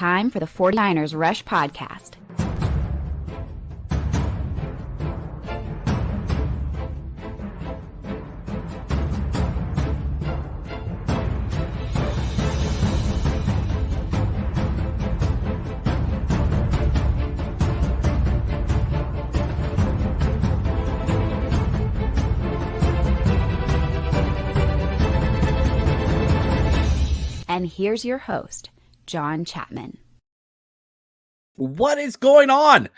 Time for the 49ers Rush Podcast. And here's your host, John Chapman. What is going on,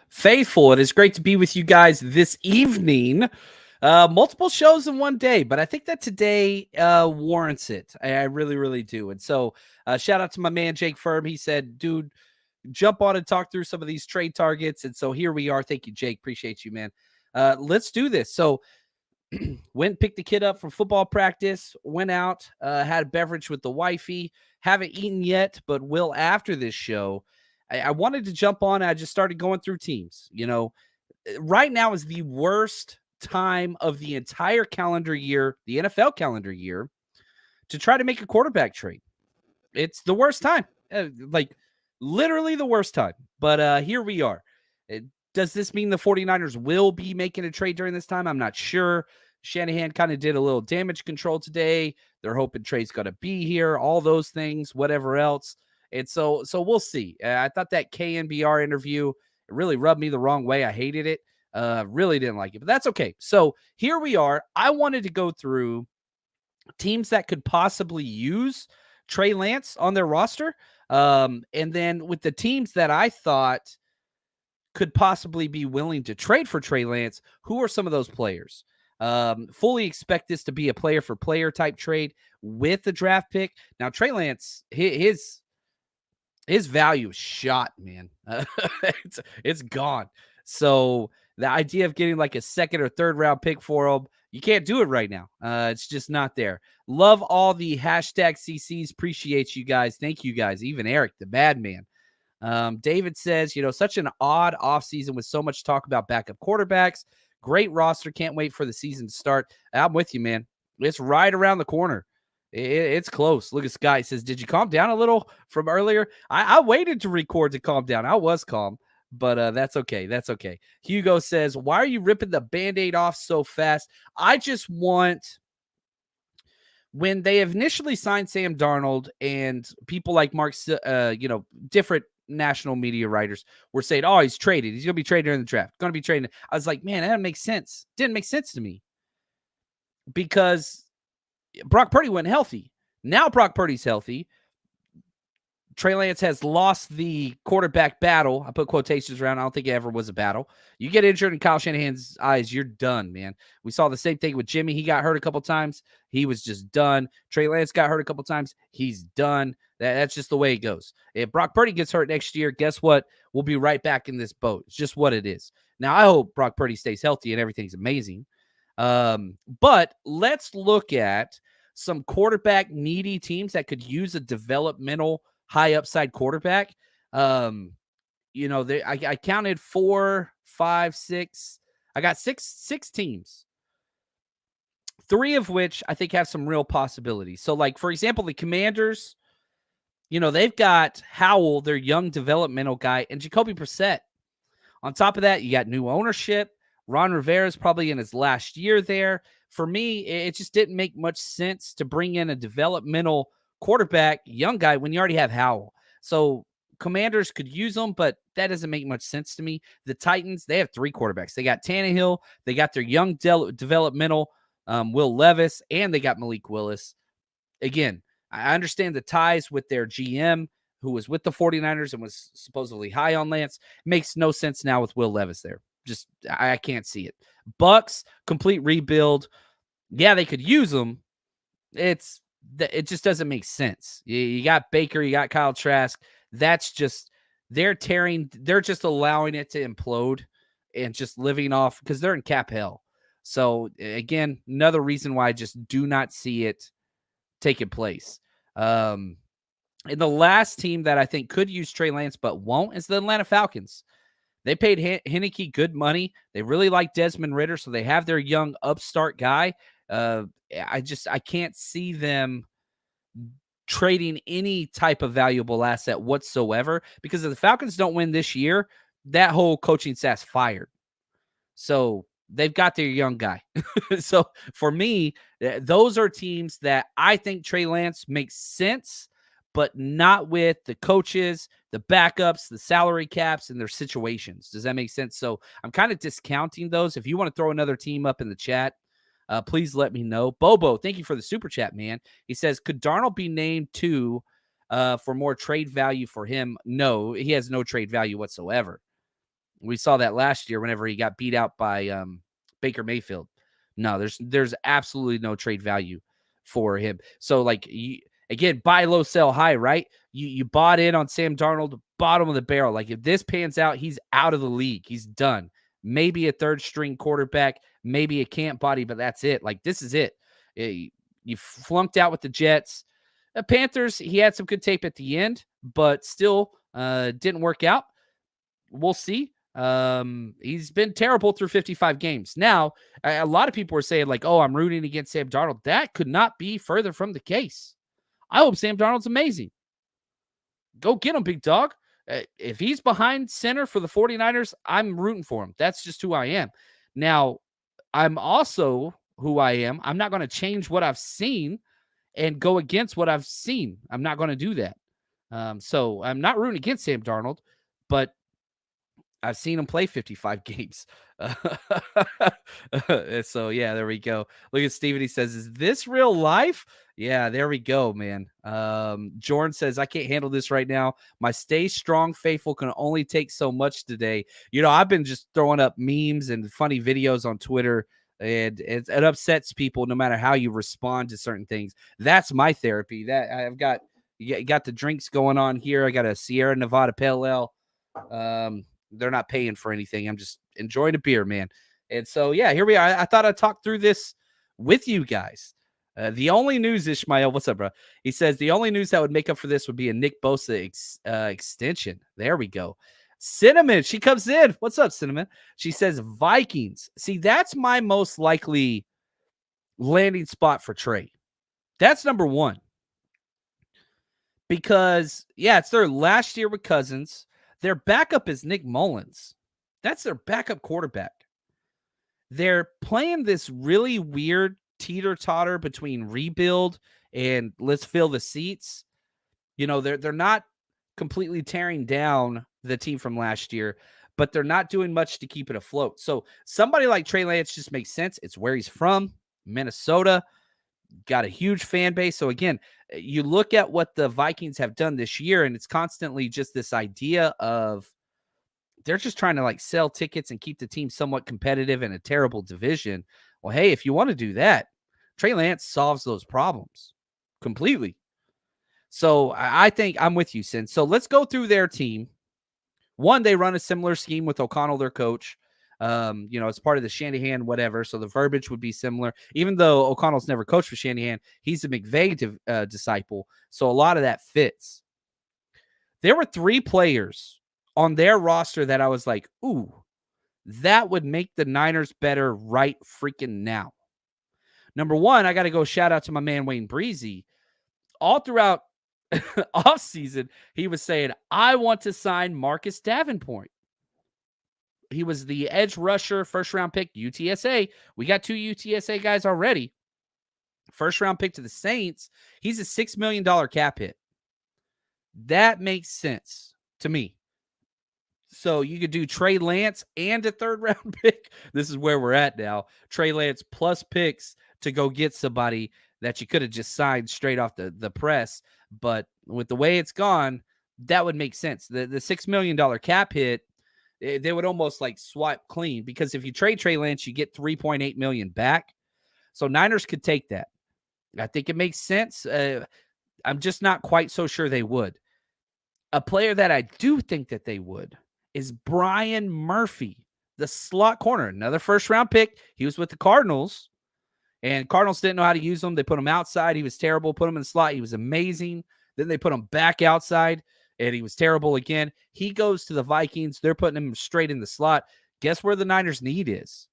faithful? It is great to be with you guys this evening. Multiple shows in one day, but I think that today warrants it. I really do. And so shout out to my man, Jake Firm. He said, dude, jump on and talk through some of these trade targets. And so here we are. Thank you, Jake. Appreciate you, man. Let's do this. So went and picked the kid up from football practice, went out, had a beverage with the wifey. Haven't eaten yet, but will after this show. I wanted to jump on. I just started going through teams. You know, right now is the worst time of the entire calendar year, the NFL calendar year, to try to make a quarterback trade. It's the worst time, like literally the worst time. But here we are. Does this mean the 49ers will be making a trade during this time? I'm not sure. Shanahan kind of did a little damage control today. They're hoping Trey's going to be here, all those things, whatever else. And so we'll see. I thought that KNBR interview really rubbed me the wrong way. I hated it. Really didn't like it, but that's okay. So here we are. I wanted to go through teams that could possibly use Trey Lance on their roster. And then with the teams that I thought could possibly be willing to trade for Trey Lance, who are some of those players? Fully expect this to be a player for player type trade with the draft pick. Now, Trey Lance, his value is shot, man. It's gone. So the idea of getting like a second or third round pick for him, you can't do it right now. It's just not there. Love all the hashtag CCs. Appreciate you guys. Thank you guys. Even Eric, the bad man. David says, such an odd offseason with so much talk about backup quarterbacks. Great roster. Can't wait for the season to start. I'm with you, man. It's right around the corner. It's close. Look at Sky. He says, did you calm down a little from earlier? I waited to record to calm down. I was calm, but that's okay. That's okay. Hugo says, why are you ripping the Band-Aid off so fast? I just want... When they initially signed Sam Darnold and people like Mark, different national media writers were saying, oh, he's traded. He's going to be traded in the draft. Going to be traded. I was like, man, that doesn't make sense. Didn't make sense to me because Brock Purdy went healthy. Now Brock Purdy's healthy. Trey Lance has lost the quarterback battle. I put quotations around. I don't think it ever was a battle. You get injured in Kyle Shanahan's eyes, you're done, man. We saw the same thing with Jimmy. He got hurt a couple times. He was just done. Trey Lance got hurt a couple times. He's done. That's just the way it goes. If Brock Purdy gets hurt next year, guess what? We'll be right back in this boat. It's just what it is. Now, I hope Brock Purdy stays healthy and everything's amazing. But let's look at some quarterback needy teams that could use a developmental high upside quarterback. I counted 4, 5, 6. I got six teams, 3 of which I think have some real possibilities. So, like, for example, the Commanders, they've got Howell, their young developmental guy, and Jacoby Brissett. On top of that, you got new ownership. Ron Rivera is probably in his last year there. For me, it just didn't make much sense to bring in a developmental quarterback, young guy, when you already have Howell. So Commanders could use them, but that doesn't make much sense to me. The Titans, they have 3 quarterbacks. They got Tannehill, they got their young developmental Will Levis, and they got Malik Willis. Again, I understand the ties with their GM, who was with the 49ers and was supposedly high on Lance. Makes no sense now with Will Levis there. Just, I can't see it. Bucks, complete rebuild. Yeah, they could use them. It just doesn't make sense. You got Baker, you got Kyle Trask. That's just, they're just allowing it to implode and just living off because they're in cap hell. So again, another reason why I just do not see it taking place. And the last team that I think could use Trey Lance but won't is the Atlanta Falcons. They paid Heineke good money. They really like Desmond Ridder, so they have their young upstart guy. I can't see them trading any type of valuable asset whatsoever, because if the Falcons don't win this year, that whole coaching staff's fired. So they've got their young guy. So for me, those are teams that I think Trey Lance makes sense, but not with the coaches, the backups, the salary caps, and their situations. Does that make sense? So I'm kind of discounting those. If you want to throw another team up in the chat, please let me know. Bobo, thank you for the super chat, man. He says, could Darnold be named too for more trade value for him? No, he has no trade value whatsoever. We saw that last year whenever he got beat out by Baker Mayfield. No, there's absolutely no trade value for him. So, like, again, buy low, sell high, right? You bought in on Sam Darnold, bottom of the barrel. Like, if this pans out, he's out of the league. He's done. Maybe a third-string quarterback, maybe a camp body, but that's it. Like, this is it. You flunked out with the Jets. The Panthers, he had some good tape at the end, but still didn't work out. We'll see. He's been terrible through 55 games. Now, a lot of people are saying, like, oh, I'm rooting against Sam Darnold. That could not be further from the case. I hope Sam Darnold's amazing. Go get him, big dog. If he's behind center for the 49ers, I'm rooting for him. That's just who I am. Now, I'm also who I am. I'm not going to change what I've seen and go against what I've seen. I'm not going to do that. So I'm not rooting against Sam Darnold, but I've seen him play 55 games. So, yeah, there we go. Look at Steven. He says, is this real life? Yeah, there we go, man. Jordan says, I can't handle this right now. My stay strong faithful can only take so much today. You know, I've been just throwing up memes and funny videos on Twitter, and it upsets people no matter how you respond to certain things. That's my therapy. That I've got the drinks going on here. I got a Sierra Nevada Pale Ale. They're not paying for anything. I'm just enjoying a beer, man. And so, yeah, here we are. I thought I'd talk through this with you guys. The only news, Ishmael, what's up, bro? He says the only news that would make up for this would be a Nick Bosa extension. There we go. Cinnamon, she comes in. What's up, Cinnamon? She says Vikings. See, that's my most likely landing spot for Trey. That's number one. Because, yeah, it's their last year with Cousins. Their backup is Nick Mullins. That's their backup quarterback. They're playing this really weird teeter-totter between rebuild and let's fill the seats. You know, they're not completely tearing down the team from last year, but they're not doing much to keep it afloat. So somebody like Trey Lance just makes sense. It's where he's from, Minnesota. Got a huge fan base. So again, you look at what the Vikings have done this year, and it's constantly just this idea of they're just trying to like sell tickets and keep the team somewhat competitive in a terrible division. Well, hey, if you want to do that, Trey Lance solves those problems completely. So I think I'm with you, Sin. So let's go through their team. One, they run a similar scheme with O'Connell, their coach. You know, it's part of the Shanahan, whatever. So the verbiage would be similar. Even though O'Connell's never coached for Shanahan, he's a McVay disciple. So a lot of that fits. There were 3 players on their roster that I was like, ooh, that would make the Niners better right freaking now. Number one, I got to go shout out to my man, Wayne Breezy. All throughout offseason, he was saying, I want to sign Marcus Davenport. He was the edge rusher, first-round pick, UTSA. We got 2 UTSA guys already. First-round pick to the Saints. He's a $6 million cap hit. That makes sense to me. So you could do Trey Lance and a third-round pick. This is where we're at now. Trey Lance plus picks to go get somebody that you could have just signed straight off the press. But with the way it's gone, that would make sense. The $6 million cap hit, they would almost like swipe clean, because if you trade Trey Lance, you get $3.8 million back. So Niners could take that. I think it makes sense. I'm just not quite so sure they would. A player that I do think that they would is Brian Murphy, the slot corner, another first-round pick. He was with the Cardinals, and Cardinals didn't know how to use him. They put him outside. He was terrible. Put him in the slot. He was amazing. Then they put him back outside, and he was terrible again. He goes to the Vikings. They're putting him straight in the slot. Guess where the Niners' need is?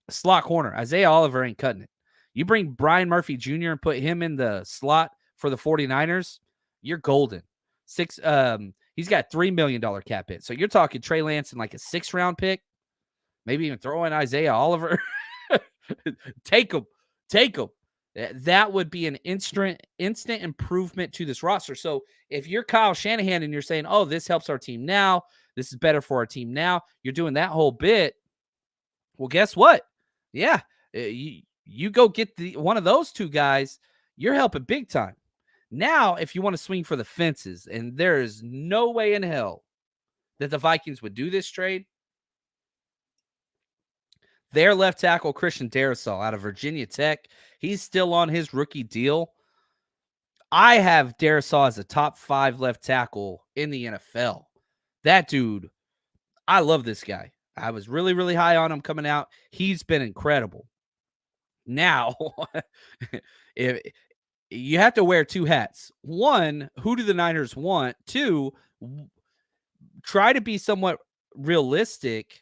A slot corner. Isaiah Oliver ain't cutting it. You bring Brian Murphy Jr. and put him in the slot for the 49ers, you're golden. He's got $3 million cap hit. So you're talking Trey Lance and like a 6th-round pick, maybe even throw in Isaiah Oliver. Take him. That would be an instant improvement to this roster. So if you're Kyle Shanahan and you're saying, oh, this helps our team now, this is better for our team now, you're doing that whole bit. Well, guess what? Yeah, you go get one of those two guys, you're helping big time. Now, if you want to swing for the fences, and there is no way in hell that the Vikings would do this trade, their left tackle, Christian Darrisaw, out of Virginia Tech, he's still on his rookie deal. I have Darrisaw as a top 5 left tackle in the NFL. That dude, I love this guy. I was really, really high on him coming out. He's been incredible. Now, if you have to wear 2 hats. 1, who do the Niners want? 2, try to be somewhat realistic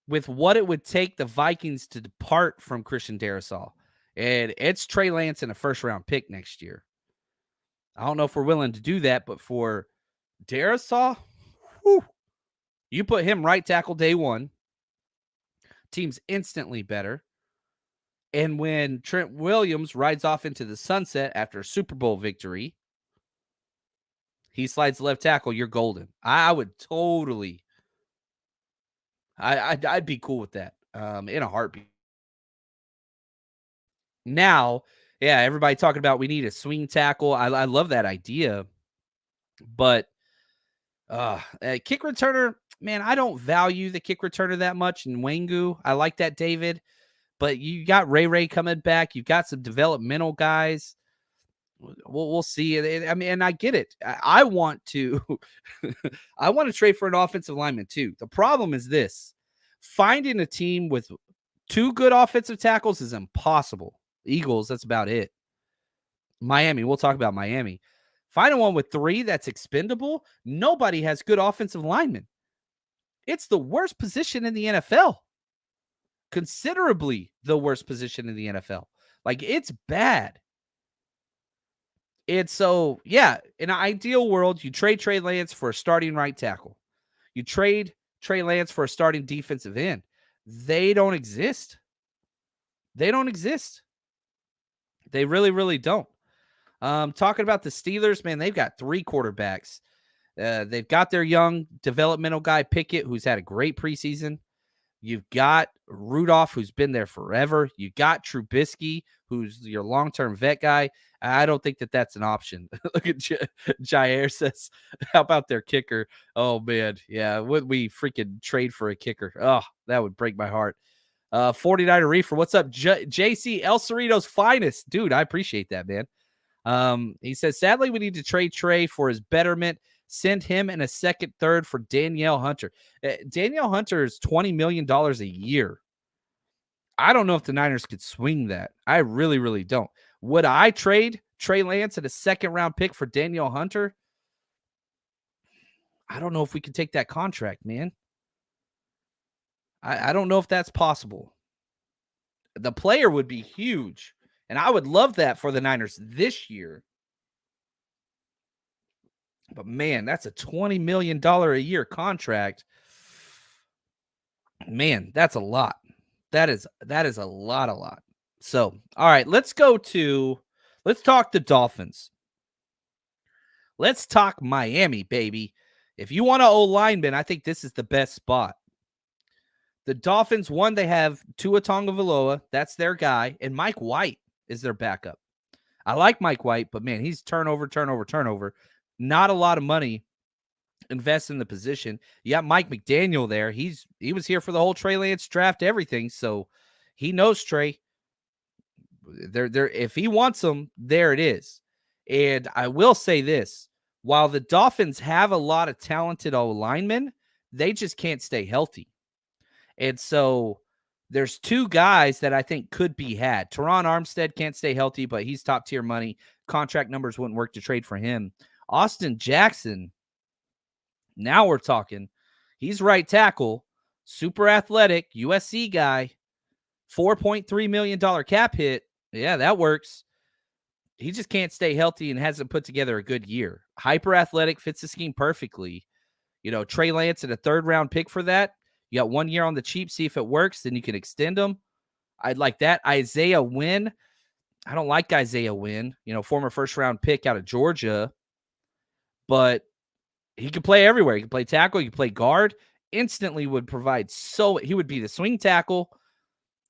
with what it would take the Vikings to depart from Christian Darrisaw. And it's Trey Lance and a 1st-round pick next year. I don't know if we're willing to do that, but for Darrisaw, you put him right tackle day 1. Team's instantly better. And when Trent Williams rides off into the sunset after a Super Bowl victory, he slides left tackle, you're golden. I would totally... I'd be cool with that in a heartbeat. Now, yeah, everybody talking about we need a swing tackle. I love that idea. But kick returner, man, I don't value the kick returner that much in Wengu. I like that, David. But you got Ray coming back. You've got some developmental guys. We'll see. I mean, and I get it. I want to I want to trade for an offensive lineman too. The problem is this. Finding a team with 2 good offensive tackles is impossible. Eagles, that's about it. Miami, we'll talk about Miami. Finding one with 3 that's expendable, nobody has good offensive linemen. It's the worst position in the NFL. Considerably the worst position in the NFL. Like, it's bad. And so, yeah, in an ideal world, you trade Trey Lance for a starting right tackle. You trade Trey Lance for a starting defensive end. They don't exist. They really, really don't. Talking about the Steelers, man, they've got 3 quarterbacks. They've got their young developmental guy, Pickett, who's had a great preseason. You've got Rudolph, who's been there forever. You got Trubisky, who's your long-term vet guy. I don't think that that's an option. Look at Jair says, how about their kicker? Oh, man. Yeah, would we freaking trade for a kicker? Oh, that would break my heart. 49er Reefer, what's up? JC El Cerrito's finest. Dude, I appreciate that, man. He says, sadly, we need to trade Trey for his betterment. Send him and a 2nd, 3rd for Danielle Hunter. Danielle Hunter is $20 million a year. I don't know if the Niners could swing that. I really, really don't. Would I trade Trey Lance and a 2nd-round pick for Danielle Hunter? I don't know if we could take that contract, man. I don't know if that's possible. The player would be huge, and I would love that for the Niners this year. But, man, that's a $20 million a year contract. Man, that's a lot. That is a lot. So, all right, let's talk the Dolphins. Let's talk Miami, baby. If you want an old lineman, I think this is the best spot. The Dolphins, one, they have Tua Tagovailoa. That's their guy. And Mike White is their backup. I like Mike White, but, man, he's turnover. Not a lot of money invest in the position. You got Mike McDaniel there. He was here for the whole Trey Lance draft, everything. So he knows Trey. If he wants him, there it is. And I will say this: while the Dolphins have a lot of talented linemen, they just can't stay healthy. And so there's 2 guys that I think could be had. Teron Armstead can't stay healthy, but he's top tier money. Contract numbers wouldn't work to trade for him. Austin Jackson, now we're talking. He's right tackle, super athletic, USC guy, $4.3 million cap hit. Yeah, that works. he just can't stay healthy and hasn't put together a good year. Hyper athletic, fits the scheme perfectly. Trey Lance and a 3rd-round pick for that. You got 1 year on the cheap. See if it works. Then you can extend him. I'd like that. Isaiah Wynn. I don't like Isaiah Wynn, former 1st-round pick out of Georgia. But he could play everywhere. He could play tackle. He could play guard. Instantly would provide he would be the swing tackle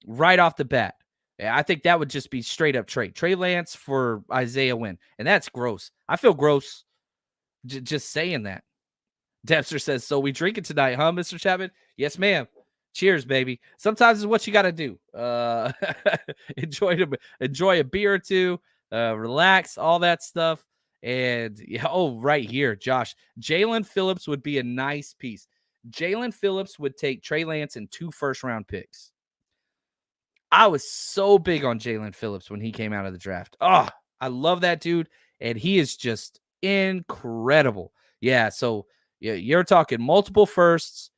right off the bat. I think that would just be straight up trade. Trey Lance for Isaiah Wynn. And that's gross. I feel gross just saying that. Dempster says, so we drinking tonight, huh, Mr. Chapman? Yes, ma'am. Cheers, baby. Sometimes it's what you got to do. Enjoy a beer or two, relax, all that stuff. And, right here, Josh. Jalen Phillips would be a nice piece. Jalen Phillips would take Trey Lance and 2 first-round picks. I was so big on Jalen Phillips when he came out of the draft. Oh, I love that dude, and he is just incredible. Yeah, so you're talking multiple firsts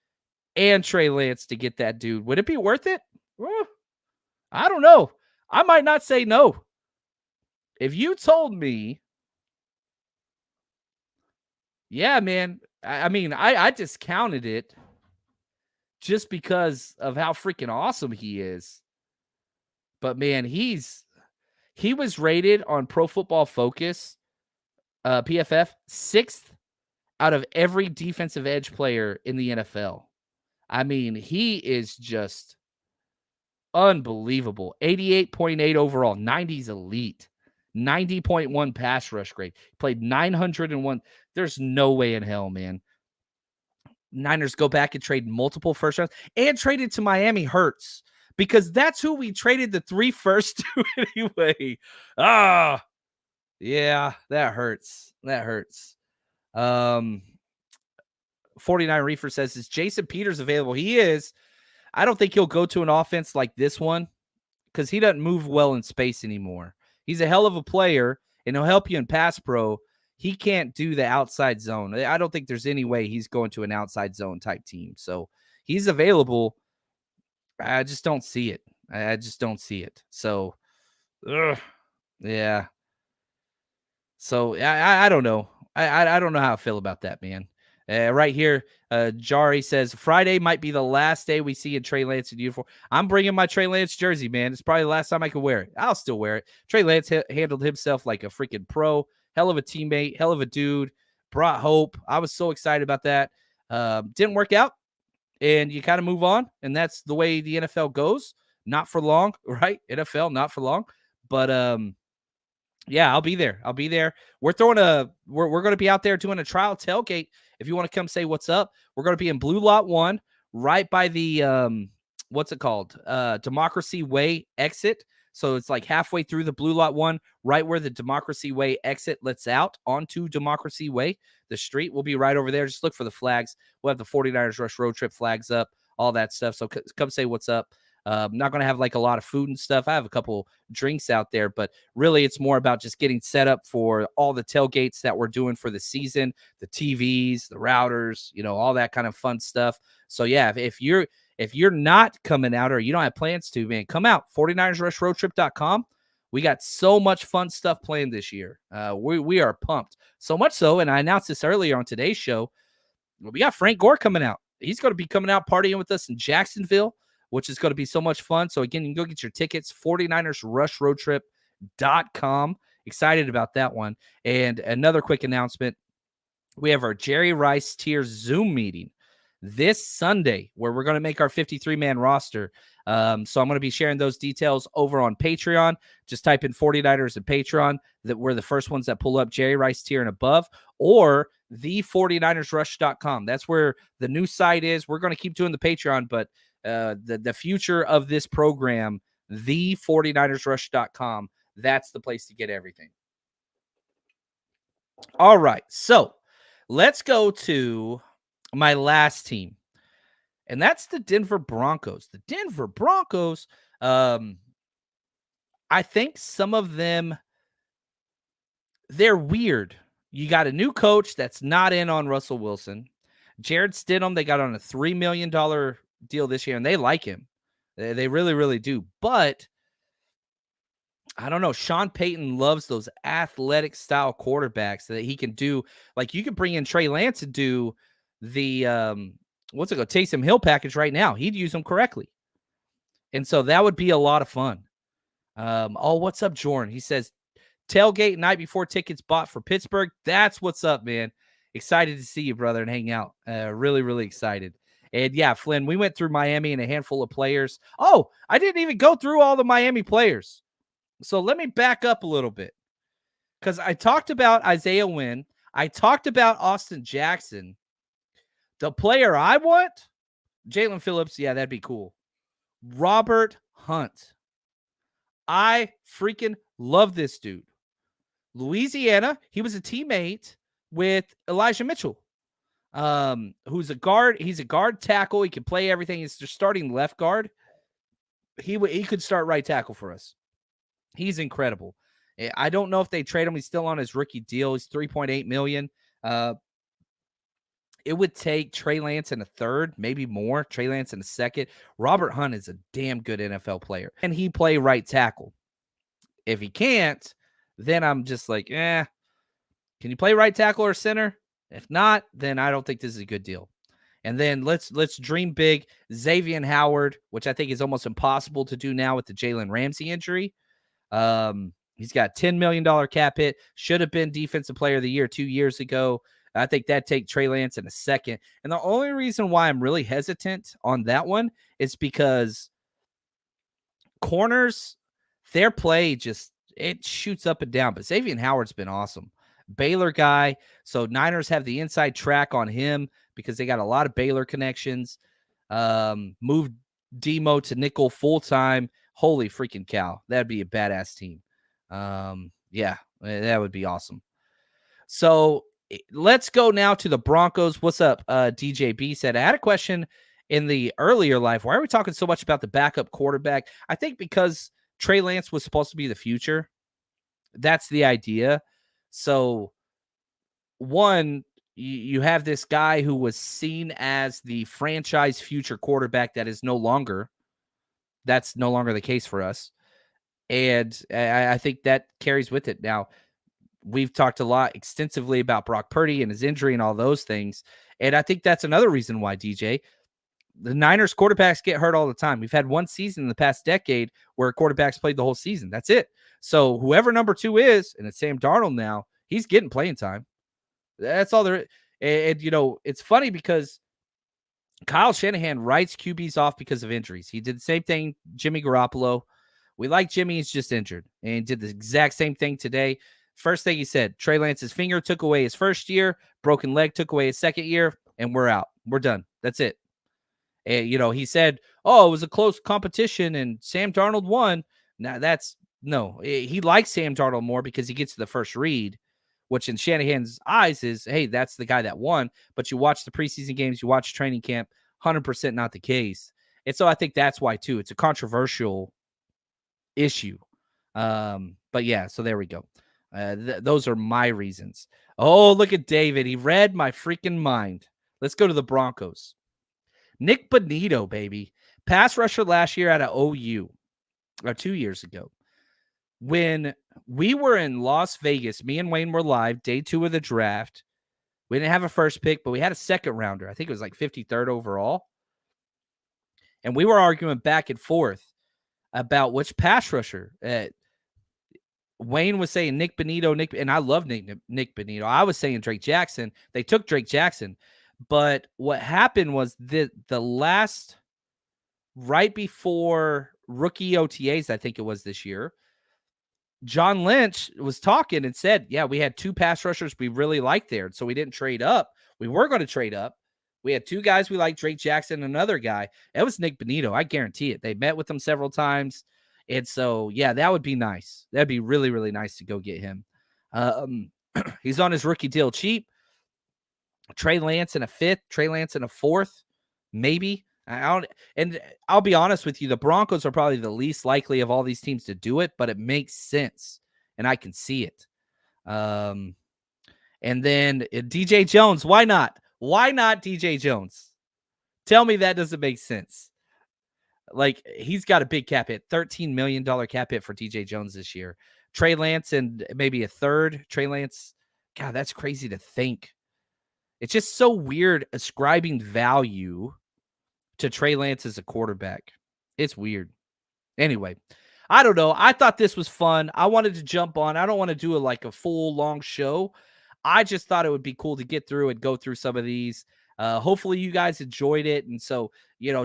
and Trey Lance to get that dude. Would it be worth it? I don't know. I might not say no. If you told me, yeah, man, I discounted it just because of how freaking awesome he is. But, man, he was rated on Pro Football Focus, PFF, 6th out of every defensive edge player in the NFL. He is just unbelievable. 88.8 overall, 90s elite, 90.1 pass rush grade. Played 901. There's no way in hell, man. Niners go back and trade multiple first rounds and traded to Miami hurts because that's who we traded the 3 first to anyway. Yeah, that hurts. 49 Reefer says, is Jason Peters available? He is. I don't think he'll go to an offense like this one because he doesn't move well in space anymore. He's a hell of a player, and he'll help you in pass pro. He can't do the outside zone. I don't think there's any way he's going to an outside zone type team. So he's available. I just don't see it. So, yeah. So I don't know. I don't know how I feel about that, man. Right here, Jari says, Friday might be the last day we see a Trey Lance in uniform. I'm bringing my Trey Lance jersey, man. It's probably the last time I can wear it. I'll still wear it. Trey Lance handled himself like a freaking pro. Hell of a teammate. Hell of a dude. Brought hope. I was so excited about that. Didn't work out, and you kind of move on, and that's the way the NFL goes. Not for long, right? NFL, not for long. But, yeah, I'll be there. We're going to be out there doing a trial tailgate. If you want to come say what's up, we're going to be in Blue Lot 1, right by the, what's it called? Democracy Way exit. So it's like halfway through the Blue Lot 1, right where the Democracy Way exit lets out onto Democracy Way, the street. We'll be right over there. Just look for the flags. We'll have the 49ers Rush Road Trip flags up, all that stuff. So come say what's up. I'm not going to have like a lot of food and stuff. I have a couple drinks out there, but really it's more about just getting set up for all the tailgates that we're doing for the season, the TVs, the routers, all that kind of fun stuff. So yeah, if you're not coming out or you don't have plans to, man, come out. 49ersrushroadtrip.com. We got so much fun stuff planned this year. We are pumped. So much so, and I announced this earlier on today's show, we got Frank Gore coming out. He's going to be coming out partying with us in Jacksonville, which is going to be so much fun. So, again, you can go get your tickets, 49ersrushroadtrip.com. Excited about that one. And another quick announcement, we have our Jerry Rice Tier Zoom meeting this Sunday where we're going to make our 53-man roster. So I'm going to be sharing those details over on Patreon. Just type in 49ers and Patreon. That we're the first ones that pull up Jerry Rice Tier and above, or the 49ersrush.com. That's where the new site is. We're going to keep doing the Patreon, but the future of this program, the 49ersrush.com, that's the place to get everything. All right, so let's go to my last team, and that's the Denver Broncos. The Denver Broncos, I think some of them, they're weird. You got a new coach that's not in on Russell Wilson. Jared Stidham, they got on a $3 million deal this year, and they like him. They really, really do. But I don't know. Sean Payton loves those athletic style quarterbacks that he can do. Like you could bring in Trey Lance to do the what's it called? Taysom Hill package right now. He'd use them correctly. And so that would be a lot of fun. What's up, Jordan? He says tailgate night before tickets bought for Pittsburgh. That's what's up, man. Excited to see you, brother, and hang out. Really, really excited. And yeah, Flynn, we went through Miami and a handful of players. Oh, I didn't even go through all the Miami players. So let me back up a little bit because I talked about Isaiah Wynn. I talked about Austin Jackson. The player I want, Jalen Phillips. Yeah, that'd be cool. Robert Hunt. I freaking love this dude. Louisiana, he was a teammate with Elijah Mitchell, who's a guard. He's a guard tackle. He can play everything. He's just starting left guard. He could start right tackle for us. He's incredible. I don't know if they trade him. He's still on his rookie deal. He's $3.8 million. It would take Trey Lance in a third, maybe more. Trey Lance in a second. Robert Hunt is a damn good NFL player. And he play right tackle. If he can't, then I'm just like, can you play right tackle or center? If not, then I don't think this is a good deal. And then let's dream big. Xavier Howard, which I think is almost impossible to do now with the Jalen Ramsey injury. He's got $10 million cap hit. Should have been defensive player of the year 2 years ago. I think that take Trey Lance in a second. And the only reason why I'm really hesitant on that one is because corners, their play just, it shoots up and down. But Xavier Howard's been awesome. Baylor guy. So Niners have the inside track on him because they got a lot of Baylor connections. Moved Demo to nickel full-time. Holy freaking cow. That'd be a badass team. Yeah, that would be awesome. So let's go now to the Broncos. What's up? DJB said, I had a question in the earlier life. Why are we talking so much about the backup quarterback? I think because Trey Lance was supposed to be the future. That's the idea. So one, you have this guy who was seen as the franchise future quarterback that is no longer. That's no longer the case for us. And I think that carries with it. Now, we've talked a lot extensively about Brock Purdy and his injury and all those things. And I think that's another reason why, DJ, the Niners quarterbacks get hurt all the time. We've had one season in the past decade where quarterbacks played the whole season. That's it. So whoever number 2 is, and it's Sam Darnold now, he's getting playing time. That's all there is. And you know, it's funny because Kyle Shanahan writes QBs off because of injuries. He did the same thing, Jimmy Garoppolo. We like Jimmy, he's just injured. And did the exact same thing today. First thing he said, Trey Lance's finger took away his first year, broken leg took away his second year, and we're out. We're done. That's it. And, you know, he said, it was a close competition and Sam Darnold won. Now he likes Sam Darnold more because he gets to the first read, which in Shanahan's eyes is, hey, that's the guy that won. But you watch the preseason games, you watch training camp, 100% not the case. And so I think that's why, too. It's a controversial issue. But yeah, so there we go. Those are my reasons. Oh, look at David. He read my freaking mind. Let's go to the Broncos. Nick Bonito, baby. Pass rusher last year out of OU, or 2 years ago. When we were in Las Vegas, me and Wayne were live, day 2 of the draft. We didn't have a first pick, but we had a second rounder. I think it was like 53rd overall. And we were arguing back and forth about which pass rusher. Wayne was saying Nick Bonito, and I love Nick Bonito. I was saying Drake Jackson. They took Drake Jackson. But what happened was the last, right before rookie OTAs, I think it was this year, John Lynch was talking and said, yeah, we had 2 pass rushers we really liked there. So we didn't trade up. We were going to trade up. We had 2 guys we liked, Drake Jackson, another guy. It was Nick Bonito. I guarantee it. They met with him several times. And so, yeah, that would be nice. That'd be really, really nice to go get him. He's on his rookie deal cheap. Trey Lance in a 5th, Trey Lance in a 4th, maybe. And I'll be honest with you, the Broncos are probably the least likely of all these teams to do it, but it makes sense, and I can see it. And then DJ Jones, why not? Why not DJ Jones? Tell me that doesn't make sense. Like, he's got a big cap hit, $13 million cap hit for DJ Jones this year. Trey Lance and maybe a third. Trey Lance, God, that's crazy to think. It's just so weird ascribing value to Trey Lance as a quarterback. It's weird. Anyway, I don't know. I thought this was fun. I wanted to jump on. I don't want to do a full long show. I just thought it would be cool to get through and go through some of these. Hopefully you guys enjoyed it. And so,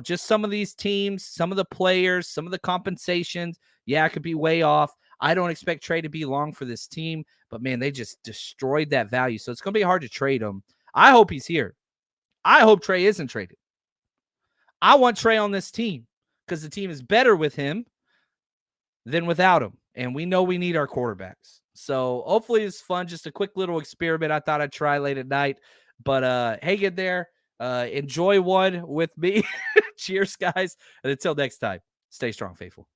just some of these teams, some of the players, some of the compensations. Yeah, it could be way off. I don't expect Trey to be long for this team, but man, they just destroyed that value. So it's going to be hard to trade him. I hope he's here. I hope Trey isn't traded. I want Trey on this team because the team is better with him than without him. And we know we need our quarterbacks. So hopefully it's fun. Just a quick little experiment I thought I'd try late at night. But hang in there. Enjoy one with me. Cheers, guys. And until next time, stay strong, faithful.